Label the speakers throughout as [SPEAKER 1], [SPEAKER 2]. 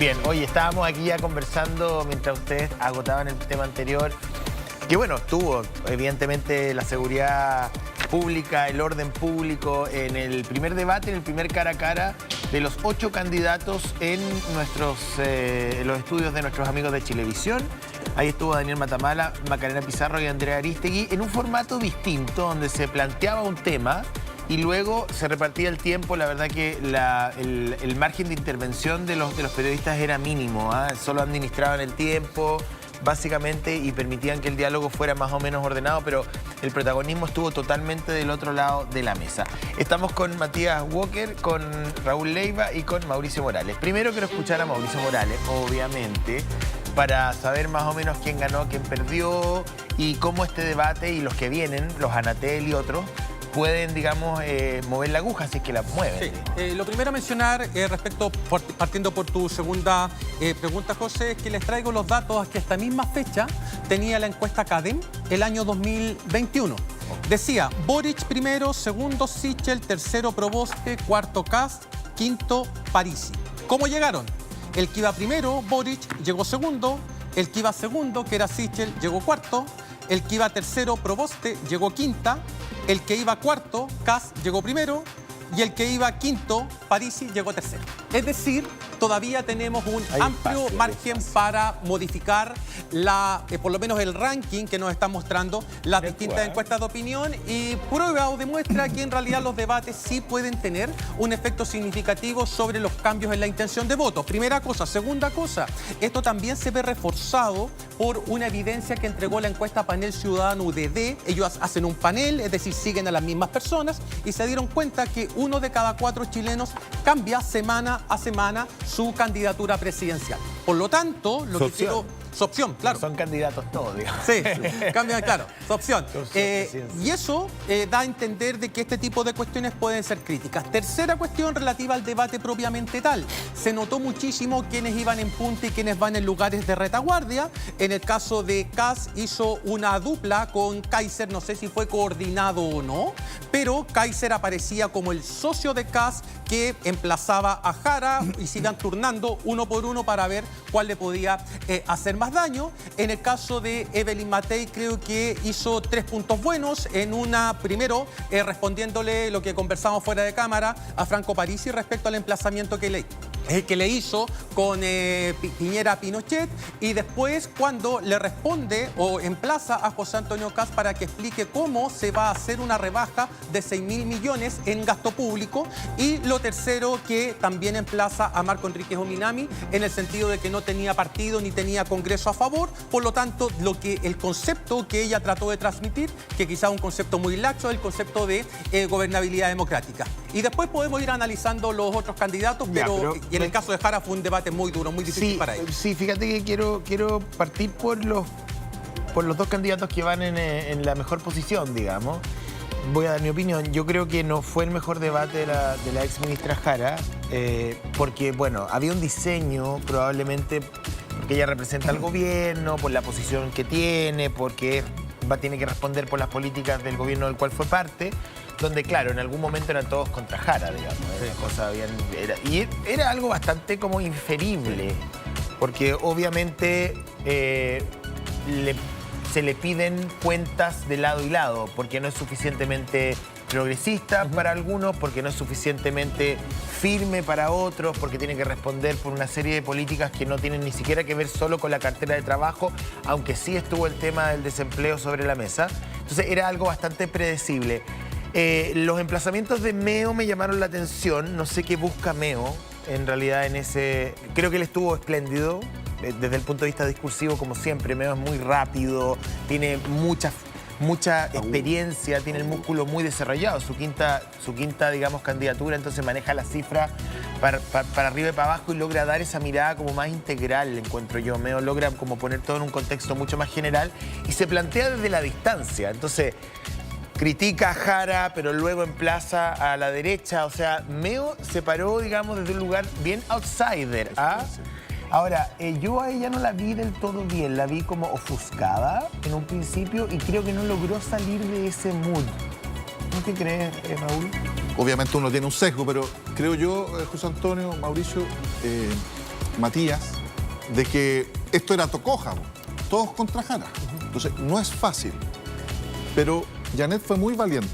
[SPEAKER 1] Bien, oye, estábamos aquí ya conversando mientras ustedes agotaban el tema anterior, que bueno, estuvo evidentemente la seguridad pública, el orden público en el primer debate, en el primer cara a cara de los 8 candidatos en los estudios de nuestros amigos de Chilevisión. Ahí estuvo Daniel Matamala, Macarena Pizarro y Andrea Arístegui en un formato distinto donde se planteaba un tema y luego se repartía el tiempo. La verdad que el margen de intervención de los periodistas era mínimo, ¿eh? Solo administraban el tiempo, básicamente, y permitían que el diálogo fuera más o menos ordenado, pero el protagonismo estuvo totalmente del otro lado de la mesa. Estamos con Matías Walker, con Raúl Leiva y con Mauricio Morales. Primero quiero escuchar a Mauricio Morales, obviamente, para saber más o menos quién ganó, quién perdió y cómo este debate y los que vienen, los Anatel y otros, pueden, digamos, mover la aguja, si es que la mueven.
[SPEAKER 2] Sí. Lo primero a mencionar, partiendo por tu segunda pregunta, José, es que les traigo los datos que a esta misma fecha tenía la encuesta CADEM el año 2021. Decía, Boric primero, segundo Sichel, tercero Proboste, cuarto Kast, quinto Parisi. ¿Cómo llegaron? El que iba primero, Boric, llegó segundo. El que iba segundo, que era Sichel, llegó cuarto. El que iba tercero, Proboste, llegó quinta. El que iba cuarto, Kast, llegó primero. Y el que iba quinto, Parisi, llegó tercero. Es decir, todavía tenemos un amplio margen para modificar por lo menos el ranking que nos están mostrando las distintas encuestas de opinión, y prueba o demuestra que en realidad los debates sí pueden tener un efecto significativo sobre los cambios en la intención de voto. Primera cosa. Segunda cosa, esto también se ve reforzado por una evidencia que entregó la encuesta Panel Ciudadano UDD. Ellos hacen un panel, es decir, siguen a las mismas personas, y se dieron cuenta que 1 de cada 4 chilenos cambia semana a semana su candidatura presidencial. Por lo tanto, lo que quiero... Su opción, claro.
[SPEAKER 1] No son candidatos todos, digamos.
[SPEAKER 2] Sí, cambian, claro, su opción. Y eso da a entender de que este tipo de cuestiones pueden ser críticas. Tercera cuestión relativa al debate propiamente tal. Se notó muchísimo quiénes iban en punta y quiénes van en lugares de retaguardia. En el caso de Kast hizo una dupla con Kaiser, no sé si fue coordinado o no, pero Kaiser aparecía como el socio de Kast que emplazaba a Jara y se iban turnando uno por uno para ver cuál le podía hacer más daño. En el caso de Evelyn Matei, creo que hizo 3 puntos buenos. En una, primero, respondiéndole lo que conversamos fuera de cámara a Franco Parisi respecto al emplazamiento que le hizo con Piñera Pinochet, y después cuando le responde o emplaza a José Antonio Kast para que explique cómo se va a hacer una rebaja de 6.000 millones en gasto público. Y lo tercero, que también emplaza a Marco Enríquez Ominami en el sentido de que no tenía partido ni tenía Congreso a favor. Por lo tanto, el concepto que ella trató de transmitir, que quizá un concepto muy laxo, es el concepto de gobernabilidad democrática. Y después podemos ir analizando los otros candidatos, pero y en el caso de Jara fue un debate muy duro, muy difícil para ellos.
[SPEAKER 1] Sí, fíjate que quiero partir por los 2 candidatos que van en la mejor posición, digamos. Voy a dar mi opinión. Yo creo que no fue el mejor debate de la ex ministra Jara, porque, bueno, había un diseño probablemente porque ella representa al gobierno, por la posición que tiene, porque tiene que responder por las políticas del gobierno del cual fue parte, donde, claro, en algún momento eran todos contra Jara, digamos. Y era algo bastante como inferible, porque obviamente se le piden cuentas de lado y lado, porque no es suficientemente progresista para algunos, porque no es suficientemente firme para otros, porque tiene que responder por una serie de políticas que no tienen ni siquiera que ver solo con la cartera de trabajo, aunque sí estuvo el tema del desempleo sobre la mesa. Entonces era algo bastante predecible. Los emplazamientos de Meo me llamaron la atención. No sé qué busca Meo en realidad en ese... Creo que él estuvo espléndido desde el punto de vista discursivo, como siempre. Meo es muy rápido, tiene mucha experiencia, tiene el músculo muy desarrollado. Su quinta, digamos, candidatura, entonces maneja la cifra para arriba y para abajo y logra dar esa mirada como más integral, encuentro yo. Meo logra como poner todo en un contexto mucho más general y se plantea desde la distancia. Entonces, critica a Jara, pero luego emplaza a la derecha. O sea, Meo se paró, digamos, desde un lugar bien outsider. ¿Ah? Ahora, yo a ella no la vi del todo bien, la vi como ofuscada en un principio y creo que no logró salir de ese mood. ¿No te crees, Raúl?
[SPEAKER 3] Obviamente uno tiene un sesgo, pero creo yo, José Antonio, Mauricio, Matías, de que esto era Tocoja, todos contra Jara. Entonces, no es fácil. Pero Janet fue muy valiente,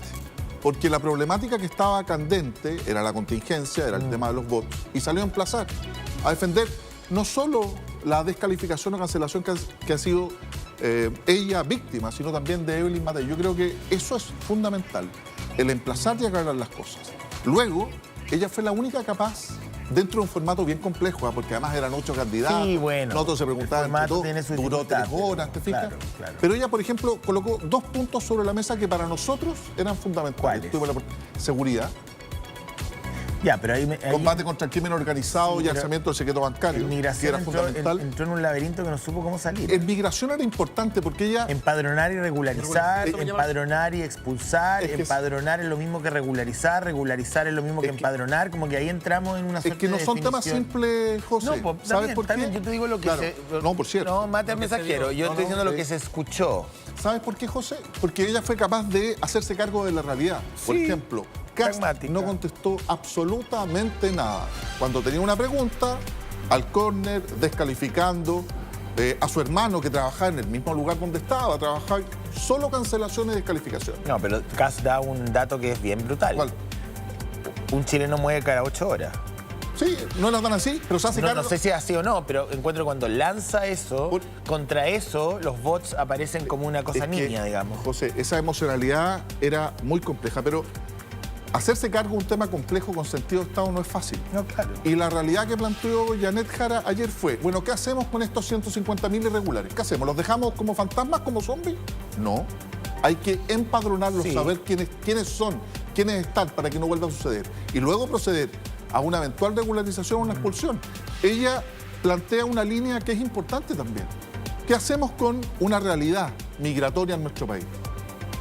[SPEAKER 3] porque la problemática que estaba candente era la contingencia, era el tema de los votos, y salió a emplazar, a defender no solo la descalificación o cancelación que ha sido ella víctima, sino también de Evelyn Matei. Yo creo que eso es fundamental, el emplazar y aclarar las cosas. Luego, ella fue la única capaz, dentro de un formato bien complejo, porque además eran 8 candidatos,
[SPEAKER 1] Sí, bueno,
[SPEAKER 3] nosotros se preguntaban, duró 3 horas, ¿te fijas?
[SPEAKER 1] Claro, claro.
[SPEAKER 3] Pero ella, por ejemplo, colocó 2 puntos sobre la mesa que para nosotros eran fundamentales.
[SPEAKER 1] ¿Cuáles?
[SPEAKER 3] Seguridad,
[SPEAKER 1] Ya, pero ahí
[SPEAKER 3] combate contra el crimen organizado y alzamiento del secreto bancario,
[SPEAKER 1] en
[SPEAKER 3] que
[SPEAKER 1] migración
[SPEAKER 3] era fundamental.
[SPEAKER 1] entró en un laberinto que no supo cómo salir.
[SPEAKER 3] En migración era importante porque ella...
[SPEAKER 1] Empadronar y regularizar,
[SPEAKER 3] Eso me llama-
[SPEAKER 1] empadronar y expulsar,
[SPEAKER 3] Es que
[SPEAKER 1] empadronar es lo mismo que regularizar, regularizar es lo mismo que
[SPEAKER 3] Es que-
[SPEAKER 1] empadronar, como que ahí entramos en una
[SPEAKER 3] Es
[SPEAKER 1] suerte
[SPEAKER 3] que no
[SPEAKER 1] de
[SPEAKER 3] son temas
[SPEAKER 1] definición.
[SPEAKER 3] simples, José.
[SPEAKER 1] No, pues,
[SPEAKER 3] ¿Sabes por qué?
[SPEAKER 1] También, yo te digo lo que
[SPEAKER 3] Claro.
[SPEAKER 1] se...
[SPEAKER 3] No, por cierto.
[SPEAKER 1] No, mate al mensajero, yo estoy diciendo lo que se escuchó.
[SPEAKER 3] ¿Sabes por qué, José? Porque ella fue capaz de hacerse cargo de la realidad. Por
[SPEAKER 1] Sí,
[SPEAKER 3] ejemplo, Kast
[SPEAKER 1] pragmática.
[SPEAKER 3] no contestó absolutamente nada. Cuando tenía una pregunta, al córner, descalificando a su hermano que trabajaba en el mismo lugar donde estaba, trabajaba solo cancelaciones y descalificaciones.
[SPEAKER 1] No, pero Kass da un dato que es bien brutal.
[SPEAKER 3] ¿Cuál?
[SPEAKER 1] Un chileno mueve cada 8 horas.
[SPEAKER 3] Sí, no era tan así, pero se hace
[SPEAKER 1] No,
[SPEAKER 3] cargo.
[SPEAKER 1] no sé si es así o no, pero encuentro que cuando lanza eso, contra eso, los bots aparecen como una cosa
[SPEAKER 3] Es que,
[SPEAKER 1] niña, digamos.
[SPEAKER 3] José, esa emocionalidad era muy compleja, pero hacerse cargo de un tema complejo con sentido de Estado no es fácil.
[SPEAKER 1] No, claro.
[SPEAKER 3] Y la realidad que planteó Janet Jara ayer fue, bueno, ¿qué hacemos con estos 150.000 irregulares? ¿Qué hacemos? ¿Los dejamos como fantasmas, como zombies? No. Hay que empadronarlos,
[SPEAKER 1] Sí.
[SPEAKER 3] saber quiénes son, quiénes están, para que no vuelva a suceder. Y luego proceder a una eventual regularización o una expulsión. Ella plantea una línea que es importante también. ¿Qué hacemos con una realidad migratoria en nuestro país?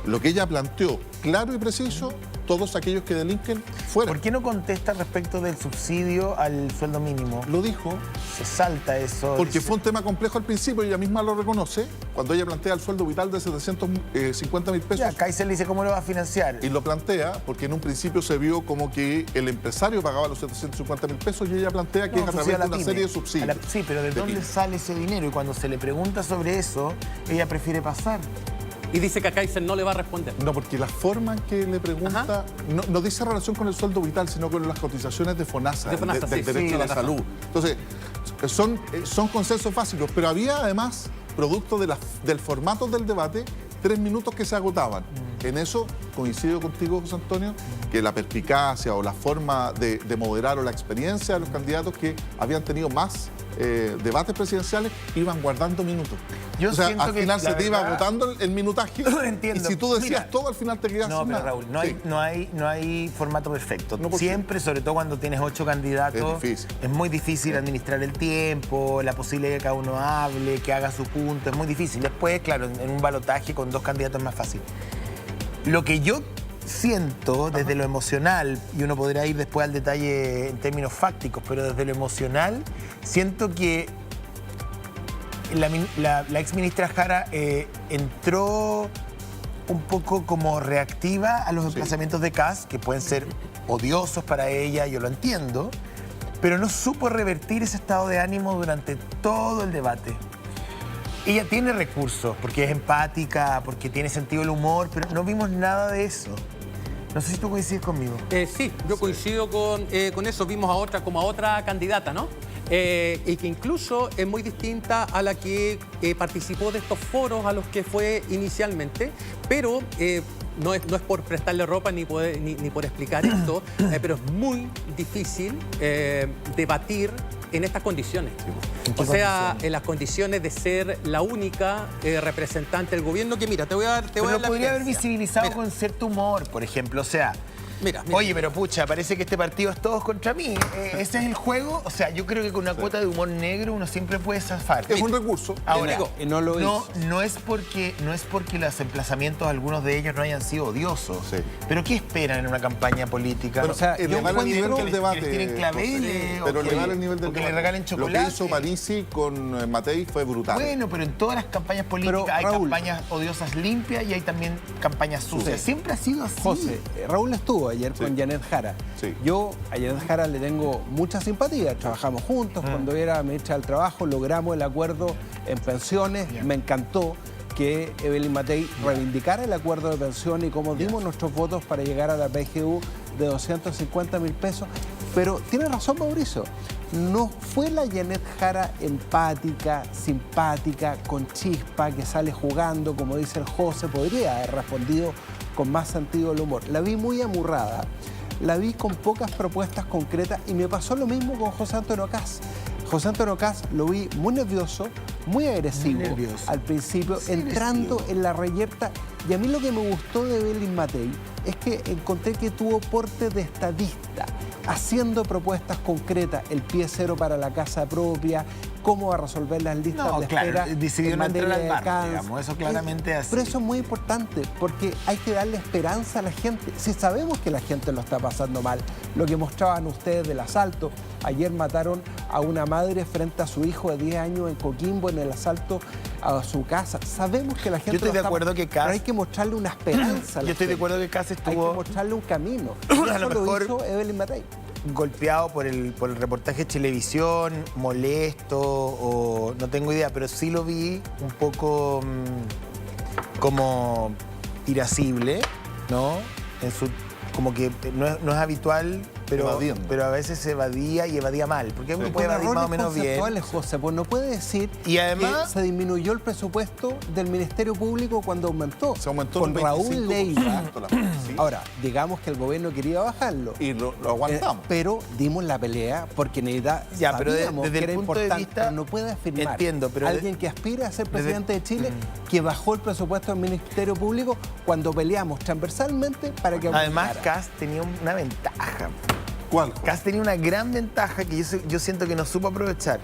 [SPEAKER 3] Lo que ella planteó, claro y preciso, todos aquellos que delinquen fuera.
[SPEAKER 1] ¿Por qué no contesta respecto del subsidio al sueldo mínimo?
[SPEAKER 3] Lo dijo,
[SPEAKER 1] Se salta eso.
[SPEAKER 3] porque
[SPEAKER 1] dice-
[SPEAKER 3] fue un tema complejo al principio, ella misma lo reconoce, cuando ella plantea el sueldo vital de 750.000 pesos.
[SPEAKER 1] Ya, Kaiser le dice cómo lo va a financiar.
[SPEAKER 3] Y lo plantea porque en un principio se vio como que el empresario pagaba los 750.000 pesos y ella plantea que
[SPEAKER 1] No,
[SPEAKER 3] es a
[SPEAKER 1] subsidio
[SPEAKER 3] través de
[SPEAKER 1] la
[SPEAKER 3] una
[SPEAKER 1] pyme.
[SPEAKER 3] serie de subsidios.
[SPEAKER 1] Sí, pero ¿de dónde
[SPEAKER 3] pyme.
[SPEAKER 1] sale ese dinero? Y cuando se le pregunta sobre eso, ella prefiere pasar.
[SPEAKER 2] Y dice que a Kaiser no le va a responder.
[SPEAKER 3] No, porque la forma en que le pregunta no dice relación con el sueldo vital, sino con las cotizaciones de FONASA,
[SPEAKER 2] De FONASA,
[SPEAKER 3] del
[SPEAKER 2] sí,
[SPEAKER 3] derecho
[SPEAKER 2] sí,
[SPEAKER 3] a la
[SPEAKER 2] la razón.
[SPEAKER 3] salud. Entonces, son consensos básicos, pero había además, producto del formato del debate, 3 minutos que se agotaban. En eso coincido contigo, José Antonio, que la perspicacia o la forma de moderar o la experiencia de los candidatos que habían tenido más debates presidenciales iban guardando minutos.
[SPEAKER 1] Yo
[SPEAKER 3] o sea,
[SPEAKER 1] siento
[SPEAKER 3] al
[SPEAKER 1] que,
[SPEAKER 3] final
[SPEAKER 1] la
[SPEAKER 3] se te iba
[SPEAKER 1] verdad,
[SPEAKER 3] agotando el minutaje.
[SPEAKER 1] Entiendo.
[SPEAKER 3] Y si tú decías
[SPEAKER 1] Mira,
[SPEAKER 3] todo, al final te quedas
[SPEAKER 1] No,
[SPEAKER 3] sin
[SPEAKER 1] pero
[SPEAKER 3] nada.
[SPEAKER 1] Raúl,
[SPEAKER 3] Sí.
[SPEAKER 1] no hay formato perfecto.
[SPEAKER 3] No, por
[SPEAKER 1] Siempre, sobre todo cuando tienes 8 candidatos,
[SPEAKER 3] Es difícil.
[SPEAKER 1] es muy difícil administrar el tiempo, la posibilidad de que cada uno hable, que haga su punto, es muy difícil. Después, claro, en un balotaje con 2 candidatos es más fácil. Lo que yo siento desde lo emocional, y uno podrá ir después al detalle en términos fácticos, pero desde lo emocional, siento que la ex ministra Jara entró un poco como reactiva a los desplazamientos de Kass, que pueden ser odiosos para ella, yo lo entiendo, pero no supo revertir ese estado de ánimo durante todo el debate. Ella tiene recursos, porque es empática, porque tiene sentido del humor, pero no vimos nada de eso. No sé si tú coincides conmigo.
[SPEAKER 2] Sí, yo coincido con eso. Vimos a otra candidata, ¿no? Y que incluso es muy distinta a la que participó de estos foros a los que fue inicialmente, pero no es por prestarle ropa ni por explicar esto, pero es muy difícil debatir en estas condiciones. O sea, en las condiciones de ser la única representante del gobierno que, mira, te voy a dar
[SPEAKER 1] Pero
[SPEAKER 2] la
[SPEAKER 1] podría haber
[SPEAKER 2] evidencia.
[SPEAKER 1] visibilizado
[SPEAKER 2] Mira,
[SPEAKER 1] con cierto humor, por ejemplo. O sea,
[SPEAKER 2] Mira.
[SPEAKER 1] oye, pero pucha, parece que este partido es todos contra mí. ¿Ese es el juego? O sea, yo creo que con una cuota de humor negro uno siempre puede zafar.
[SPEAKER 3] Es un recurso.
[SPEAKER 1] Ahora,
[SPEAKER 2] no lo
[SPEAKER 1] no es porque los emplazamientos, algunos de ellos, no hayan sido odiosos.
[SPEAKER 3] Sí.
[SPEAKER 1] Pero ¿qué esperan en una campaña política?
[SPEAKER 3] Pero,
[SPEAKER 1] o sea, yo
[SPEAKER 3] elevar el nivel
[SPEAKER 1] encuentro
[SPEAKER 3] del
[SPEAKER 1] que
[SPEAKER 3] debate.
[SPEAKER 1] les tiren claveles,
[SPEAKER 3] José,
[SPEAKER 1] o
[SPEAKER 3] pero
[SPEAKER 1] que-
[SPEAKER 3] elevar el nivel del
[SPEAKER 1] o que
[SPEAKER 3] debate.
[SPEAKER 1] le regalen chocolate.
[SPEAKER 3] Lo que hizo Parisi con Matei fue brutal.
[SPEAKER 1] Bueno, pero en todas las campañas políticas
[SPEAKER 4] Pero,
[SPEAKER 1] hay
[SPEAKER 4] Raúl,
[SPEAKER 1] campañas odiosas limpias y hay también campañas sucias. Siempre ha sido así.
[SPEAKER 4] José, Raúl estuvo vivo ayer con Janet Jara.
[SPEAKER 3] Sí.
[SPEAKER 4] Yo a Janet Jara le tengo mucha simpatía, trabajamos juntos, cuando era ministra del Trabajo logramos el acuerdo en pensiones, me encantó que Evelyn Matei reivindicara el acuerdo de pensiones y cómo dimos nuestros votos para llegar a la PGU de 250.000 pesos. Pero tiene razón Mauricio, no fue la Janet Jara empática, simpática, con chispa, que sale jugando, como dice el José, podría haber respondido con más sentido del humor. La vi muy amurrada, la vi con pocas propuestas concretas y me pasó lo mismo con José Antonio Kast. José Antonio Kast lo vi muy nervioso, muy agresivo al principio, entrando en la reyerta. Y a mí lo que me gustó de Evelyn Matei es que encontré que tuvo porte de estadista, haciendo propuestas concretas, el pie cero para la casa propia, cómo va a resolver las listas de espera
[SPEAKER 1] decidió
[SPEAKER 4] en
[SPEAKER 1] no entrar
[SPEAKER 4] materia
[SPEAKER 1] al
[SPEAKER 4] de
[SPEAKER 1] barco,
[SPEAKER 4] cáncer.
[SPEAKER 1] digamos, eso claramente es así.
[SPEAKER 4] Pero eso es muy importante, porque hay que darle esperanza a la gente. Si sabemos que la gente lo está pasando mal, lo que mostraban ustedes del asalto, ayer mataron a una madre frente a su hijo de 10 años en Coquimbo en el asalto a su casa. Sabemos que la gente
[SPEAKER 1] Yo estoy
[SPEAKER 4] lo
[SPEAKER 1] de
[SPEAKER 4] está
[SPEAKER 1] acuerdo
[SPEAKER 4] pasando,
[SPEAKER 1] que Kast...
[SPEAKER 4] pero hay que mostrarle una esperanza a la
[SPEAKER 1] Yo estoy de
[SPEAKER 4] gente.
[SPEAKER 1] acuerdo que Kast
[SPEAKER 4] Hay
[SPEAKER 1] estuvo...
[SPEAKER 4] que mostrarle un camino.
[SPEAKER 1] A
[SPEAKER 4] Eso
[SPEAKER 1] lo
[SPEAKER 4] lo
[SPEAKER 1] mejor-
[SPEAKER 4] hizo Evelyn Matei.
[SPEAKER 1] golpeado por el reportaje de televisión, molesto o no tengo idea, pero sí lo vi un poco como irascible, ¿no? Como que no es habitual,
[SPEAKER 3] Evadiendo.
[SPEAKER 1] pero a veces se evadía y evadía mal, porque uno
[SPEAKER 4] Con
[SPEAKER 1] puede evadir más o
[SPEAKER 4] errores
[SPEAKER 1] menos bien.
[SPEAKER 4] conceptuales, José, pues no puede decir
[SPEAKER 1] Y además-
[SPEAKER 4] que se disminuyó el presupuesto del Ministerio Público cuando aumentó.
[SPEAKER 3] Se aumentó
[SPEAKER 4] con
[SPEAKER 3] un
[SPEAKER 4] Raúl
[SPEAKER 3] 25%
[SPEAKER 4] Leiva.
[SPEAKER 3] sí.
[SPEAKER 4] Ahora, digamos que el gobierno quería bajarlo.
[SPEAKER 3] Y lo aguantamos.
[SPEAKER 4] Pero dimos la pelea porque
[SPEAKER 1] Ya, pero
[SPEAKER 4] sabíamos
[SPEAKER 1] desde
[SPEAKER 4] que
[SPEAKER 1] el
[SPEAKER 4] era
[SPEAKER 1] punto de
[SPEAKER 4] importante,
[SPEAKER 1] vista-
[SPEAKER 4] pero no puede afirmar
[SPEAKER 1] Entiendo, pero
[SPEAKER 4] alguien que aspira a ser presidente de Chile que bajó el presupuesto del Ministerio Público cuando peleamos transversalmente para que
[SPEAKER 1] Además,
[SPEAKER 4] aumentara.
[SPEAKER 1] Kast tenía una ventaja.
[SPEAKER 3] ¿Cuál?
[SPEAKER 1] Kast tenía una gran ventaja que yo siento que no supo aprovechar.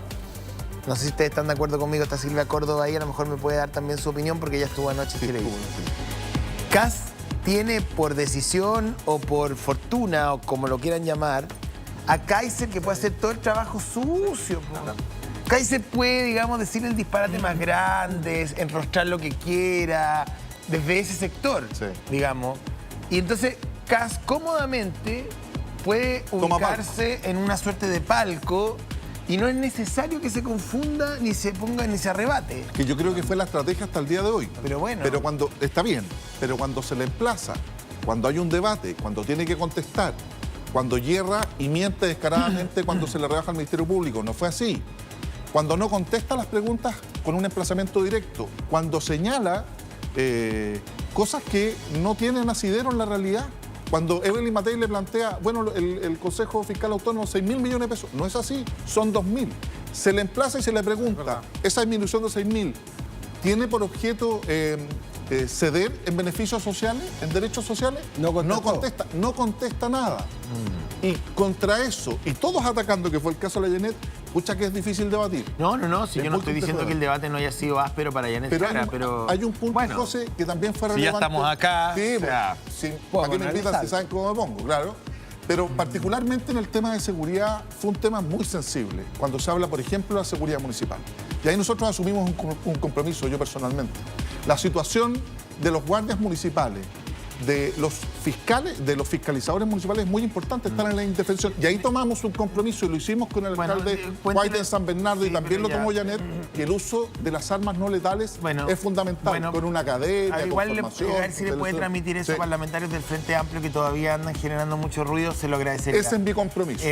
[SPEAKER 1] No sé si ustedes están de acuerdo conmigo, está Silvia Córdoba ahí, a lo mejor me puede dar también su opinión porque ella estuvo anoche en televisión. Kast tiene por decisión o por fortuna o como lo quieran llamar, a Kaiser que puede hacer todo el trabajo sucio. Kaiser puede, digamos, decir el disparate más grande, enrostrar lo que quiera, desde ese sector,
[SPEAKER 3] Sí.
[SPEAKER 1] digamos. Y entonces Kast cómodamente puede
[SPEAKER 3] Toma
[SPEAKER 1] ubicarse en una suerte de palco y no es necesario que se confunda ni se ponga ni se arrebate.
[SPEAKER 3] Que yo creo que fue la estrategia hasta el día de hoy.
[SPEAKER 1] Pero bueno.
[SPEAKER 3] Pero cuando, está bien, pero cuando se le emplaza, cuando hay un debate, cuando tiene que contestar, cuando hierra y miente descaradamente cuando se le rebaja al Ministerio Público, no fue así. Cuando no contesta las preguntas con un emplazamiento directo, cuando señala cosas que no tienen asidero en la realidad. Cuando Evelyn Matei le plantea, bueno, el Consejo Fiscal Autónomo, 6.000 millones de pesos. No es así, son 2.000. Se le emplaza y se le pregunta, esa disminución de 6.000, ¿tiene por objeto ceder en beneficios sociales, en derechos sociales?
[SPEAKER 4] No
[SPEAKER 3] contesta, no contesta nada. Y contra eso, y todos atacando, que fue el caso de la Janet, pucha que es difícil debatir.
[SPEAKER 1] No, si
[SPEAKER 3] Es
[SPEAKER 1] yo no
[SPEAKER 3] muy
[SPEAKER 1] estoy diciendo
[SPEAKER 3] complejo.
[SPEAKER 1] que el debate no haya sido áspero para Janet Jara, pero...
[SPEAKER 3] hay un punto,
[SPEAKER 1] bueno,
[SPEAKER 3] José, que también fue
[SPEAKER 1] si
[SPEAKER 3] relevante.
[SPEAKER 1] ya estamos acá,
[SPEAKER 3] Sí,
[SPEAKER 1] o sea,
[SPEAKER 3] sí,
[SPEAKER 4] podemos
[SPEAKER 3] ¿para qué me invitan
[SPEAKER 4] analizar.
[SPEAKER 3] si saben cómo me pongo? Claro. Pero particularmente en el tema de seguridad fue un tema muy sensible, cuando se habla, por ejemplo, de la seguridad municipal. Y ahí nosotros asumimos un compromiso, yo personalmente. La situación de los guardias municipales, de los fiscales, de los fiscalizadores municipales es muy importante, están en la indefensión. Y ahí tomamos un compromiso y lo hicimos con el
[SPEAKER 1] Bueno,
[SPEAKER 3] alcalde
[SPEAKER 1] cuénteme-
[SPEAKER 3] White en San Bernardo
[SPEAKER 1] Sí,
[SPEAKER 3] y también
[SPEAKER 1] pero
[SPEAKER 3] lo tomó Janet, que el uso de las armas no letales
[SPEAKER 1] Bueno,
[SPEAKER 3] es fundamental,
[SPEAKER 1] bueno,
[SPEAKER 3] con una cadena,
[SPEAKER 1] al
[SPEAKER 3] con
[SPEAKER 1] igual
[SPEAKER 3] formación,
[SPEAKER 1] a ver si le puede
[SPEAKER 3] con
[SPEAKER 1] transmitir eso a
[SPEAKER 3] sí.
[SPEAKER 1] parlamentarios del Frente Amplio que todavía andan generando mucho ruido, se lo agradecería.
[SPEAKER 3] Ese es mi compromiso.